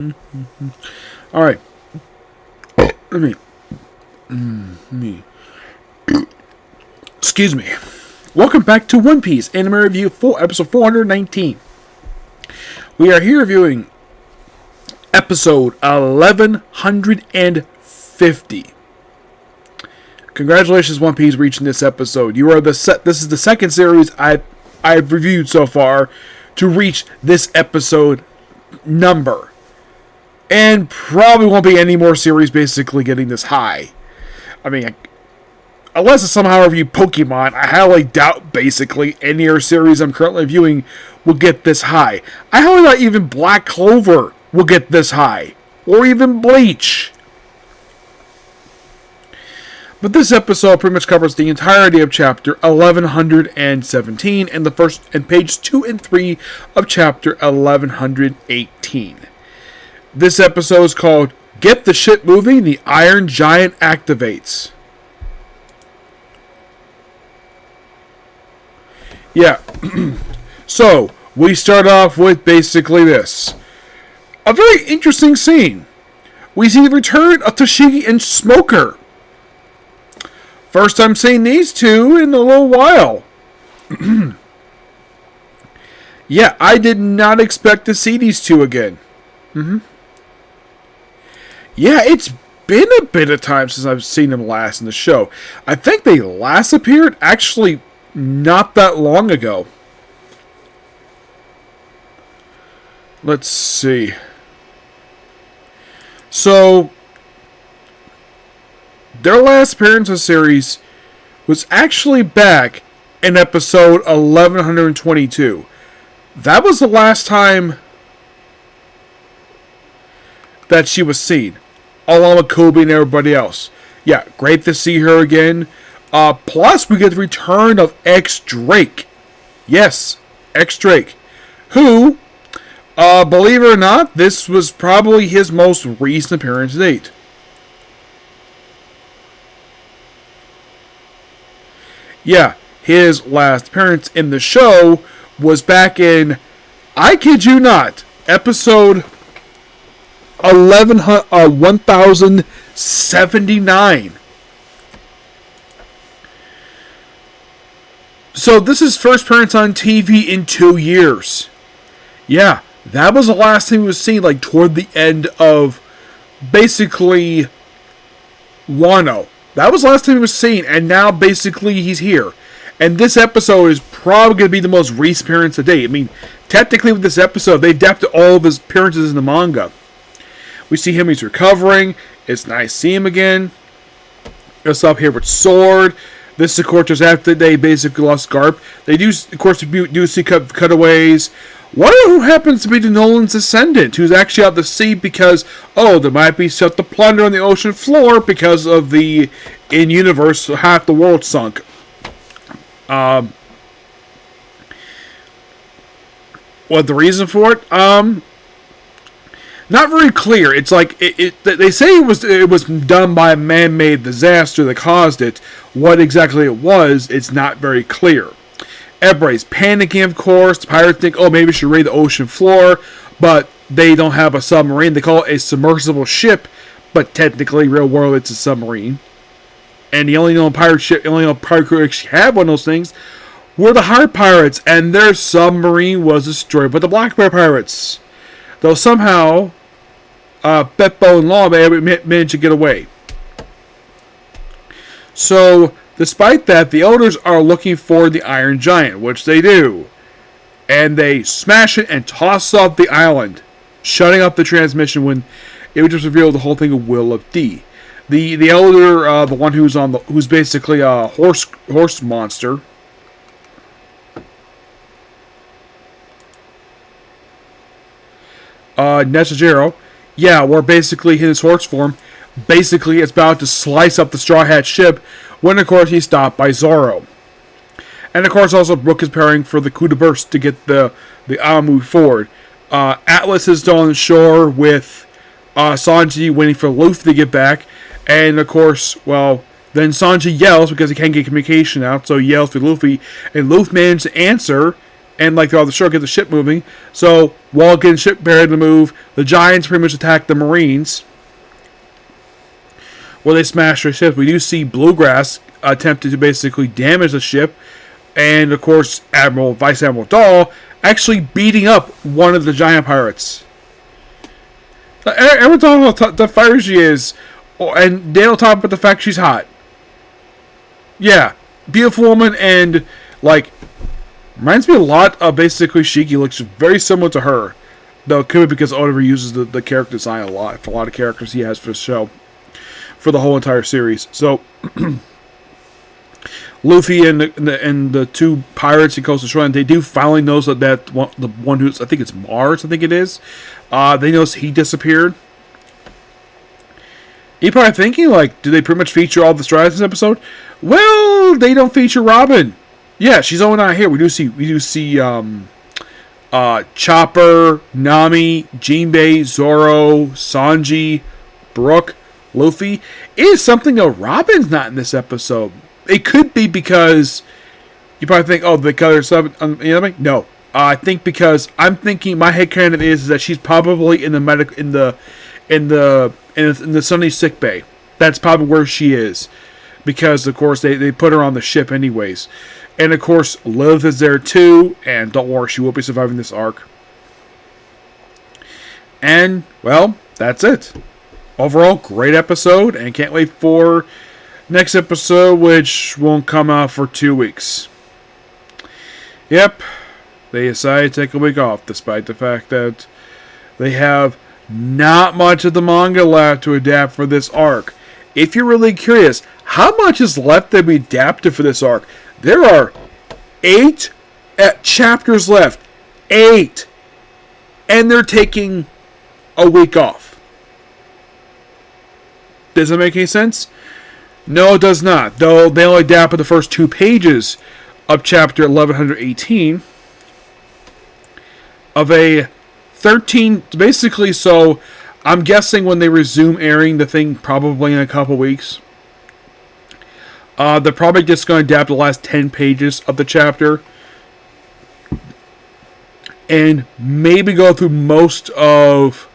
All right. Let me. Excuse me. Welcome back to One Piece Anime Review, episode 419. We are here reviewing episode 1150. Congratulations, One Piece, reaching this episode. You are This is the second series I've reviewed so far to reach this episode number. And probably won't be any more series basically getting this high. I mean, unless it's somehow review Pokemon, I highly doubt basically any other series I'm currently reviewing will get this high. I highly doubt even Black Clover will get this high. Or even Bleach. But this episode pretty much covers the entirety of chapter 1117 and the first and pages 2 and 3 of chapter 1118. This episode is called Get the Shit Moving, the Iron Giant Activates. Yeah. So, we start off with basically this. A very interesting scene. We see the return of Tashigi and Smoker. First time seeing these two in a little while. Yeah, I did not expect to see these two again. Yeah, it's been a bit of time since I've seen them last in the show. I think they last appeared actually not that long ago. Let's see. So, their last appearance in the series was actually back in episode 1122. That was the last time that she was seen, along with Kobe and everybody else. Yeah, great to see her again. Plus, we get the return of X-Drake. Yes, X-Drake. Who, believe it or not, this was probably his most recent appearance to date. Yeah, his last appearance in the show was back in, I kid you not, episode 1079. So this is first appearance on TV in 2 years. Yeah, that was the last time we was seen, like toward the end of basically Wano. That was the last time he was seen, and now basically he's here. And this episode is probably going to be the most recent appearance to date. I mean, technically with this episode, they've adapted all of his appearances in the manga. We see him, he's recovering. It's nice to see him again. Us up here with Sword. This, of course, is after they basically lost Garp. They do, of course, do see cutaways. Wonder who happens to be the Nolan's descendant, who's actually out to sea because, there might be stuff to plunder on the ocean floor because of the in-universe, half the world sunk. What the reason for it? Not very clear. It's like they say it was done by a man-made disaster that caused it. What exactly it was, it's not very clear. Everybody's panicking, of course. The pirates think, maybe we should raid the ocean floor, but they don't have a submarine. They call it a submersible ship, but technically, real world, it's a submarine. And the only known pirate crew actually had one of those things were the Hard Pirates, and their submarine was destroyed by the Black Bear Pirates. Though somehow, Beppo and Law managed to get away. So, despite that, the elders are looking for the Iron Giant, which they do. And they smash it and toss off the island, shutting off the transmission when it would just reveal the whole thing of Will of D. The elder, the one who's basically a horse monster. Neshijiro, where basically his horse form basically is about to slice up the Straw Hat ship when, of course, he's stopped by Zoro. And, of course, also Brook is preparing for the coup de burst to get the island moved forward. Atlas is still on shore with Sanji waiting for Luffy to get back. And, of course, then Sanji yells because he can't get communication out, so he yells for Luffy. And Luffy manages to answer and like throughout the show, get the ship moving. So while getting ship ready to move, the Giants pretty much attack the Marines, where they smash their ship. We do see Bluegrass attempted to basically damage the ship, and of course Vice Admiral Dahl actually beating up one of the giant pirates. Everyone talking about the fire she is, and they don't talk about the fact she's hot. Yeah, beautiful woman, and like reminds me a lot of basically Shiki. Looks very similar to her, though it could be because Oliver uses the character design a lot for a lot of characters he has for the show, for the whole entire series. So Luffy and the two pirates in Coastal Shoreline, they do finally notice that the one who's, I think it's Mars, I think it is. They notice he disappeared. You're probably thinking, like, do they pretty much feature all the Strides in this episode? Well, they don't feature Robin. Yeah, she's only not here. We do see Chopper, Nami, Jinbei, Zoro, Sanji, Brook, Luffy. It is something that Robin's not in this episode. It could be because you probably think, oh, the color sub. You know what I mean? No, I think because I'm thinking my headcanon is that she's probably in the Sunny sick bay. That's probably where she is, because of course they put her on the ship anyways, and of course Lilith is there too. And don't worry, she will be surviving this arc. And well, that's it. Overall, great episode, and can't wait for next episode, which won't come out for 2 weeks. Yep, they decided to take a week off, despite the fact that they have not much of the manga left to adapt for this arc. If you're really curious, how much is left to be adapted for this arc? There are 8 chapters left. 8! And they're taking a week off. Does that make any sense? No, it does not. Though they only adapted the first 2 pages of chapter 1118 of a 13, basically. So I'm guessing when they resume airing the thing, probably in a couple weeks, they're probably just going to adapt the last 10 pages of the chapter and maybe go through most of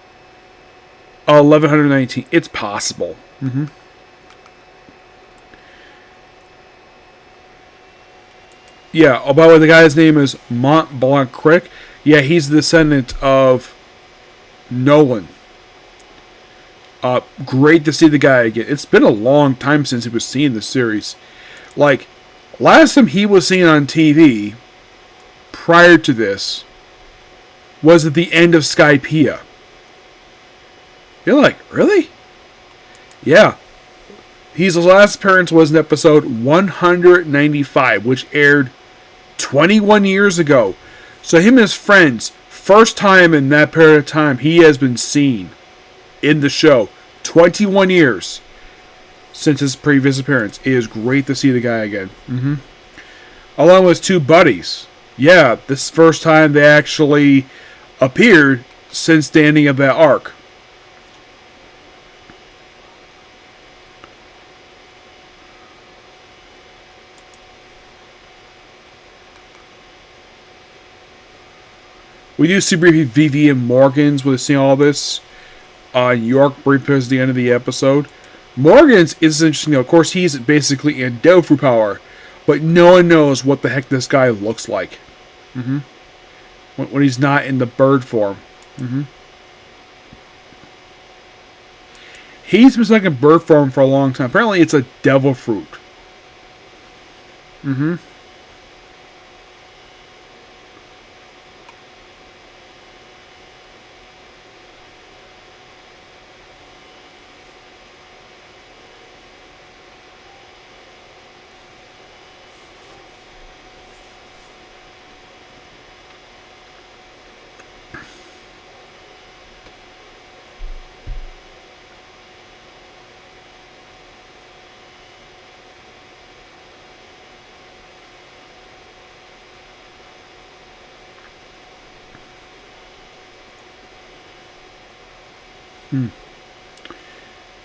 1119. It's possible. Yeah, oh, by the way, the guy's name is Mont Blanc Crick. Yeah, he's the descendant of Nolan. Great to see the guy again. It's been a long time since he was seen in the series. Like, last time he was seen on TV, prior to this, was at the end of Skypiea. You're like, really? Yeah. His last appearance was in episode 195, which aired 21 years ago. So him and his friends, first time in that period of time he has been seen in the show. 21 years since his previous appearance. It is great to see the guy again. Along with his 2 buddies. Yeah, this is the first time they actually appeared since the ending of that arc. We do see briefly Vivian Morgans with seeing all this. York briefly at the end of the episode. Morgans is interesting. Of course, he's basically in Dofu power, but no one knows what the heck this guy looks like. When he's not in the bird form. He's been stuck in bird form for a long time. Apparently, it's a devil fruit.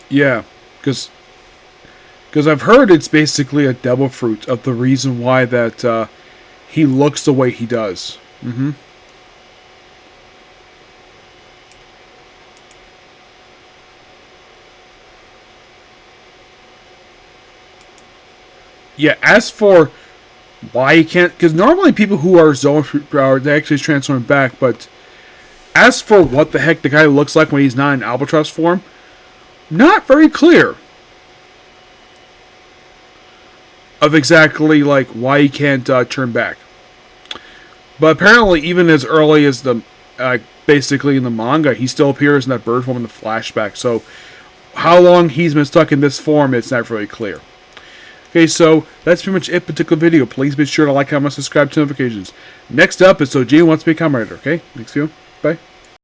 Yeah, because I've heard it's basically a devil fruit of the reason why that he looks the way he does. Mm-hmm. Yeah, as for why he can't, because normally people who are zone are they actually transform back, but as for what the heck the guy looks like when he's not in Albatross form, not very clear of exactly like why he can't turn back. But apparently, even as early as the basically in the manga, he still appears in that bird form in the flashback. So how long he's been stuck in this form, it's not really clear. Okay, so that's pretty much it particular video. Please be sure to like, comment, subscribe to notifications. Next up is So Gene Wants to Be a Comrade. Okay, next video. Bye.